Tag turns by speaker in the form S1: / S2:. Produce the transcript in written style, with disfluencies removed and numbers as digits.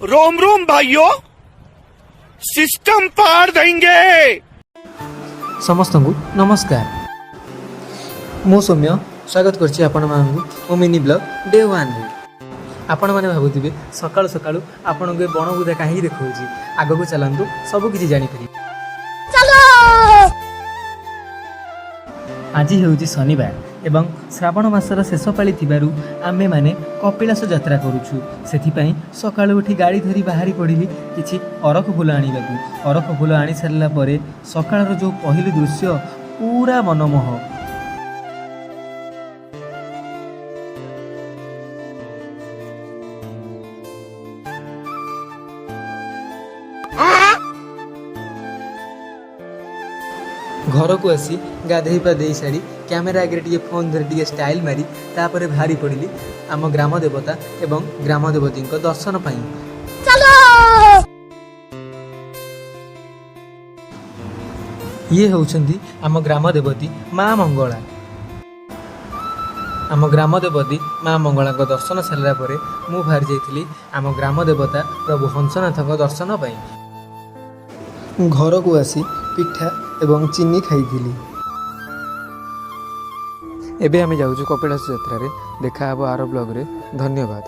S1: रोम रोम भाइयों, सिस्टम पार देंगे।
S2: समस्त को नमस्कार। मो सौम्य स्वागत करछि आपण मानकु मो मिनी ब्लॉग डे 1 रे। आपण माने भाबुथिबे सकाळु सकाळु आपण के बण बुदा काहे देखौछि, आगो को चलंतु सब किछि जानि परि। चलो आज हेउछि शनिवार एवं श्रावण मासर शेष पाली थिबारु आमे माने कपिलास यात्रा करूछु। सेथिपई सकाळु उठी गाड़ी धरी बाहरी पड़िली किछि अरख फूल आनिबाकु। अरख फूल आनी सारला परे सकाळर जो पहिली दृश्य पूरा मनमोह। घर को आसी गाधे पाधे सारी कैमेरा आगे टे फोन धरी टे स्टाइल मारी तापर भारी पड़िली आम ग्राम देवता एवं ग्राम देवती दर्शन पाई। ये होउछंती आम ग्राम देवती माँ मंगला। आम ग्राम देवती माँ मंगला दर्शन सारा पर मु बाहरी जाइली आम ग्राम देवता प्रभु हंसनाथ दर्शन पाई। घर को आसी पिठा एवं चीनी खाई। एबे आमे जाउछु कपिलास यात्रा रे। देखा हबो आरो ब्लॉग रे। धन्यवाद।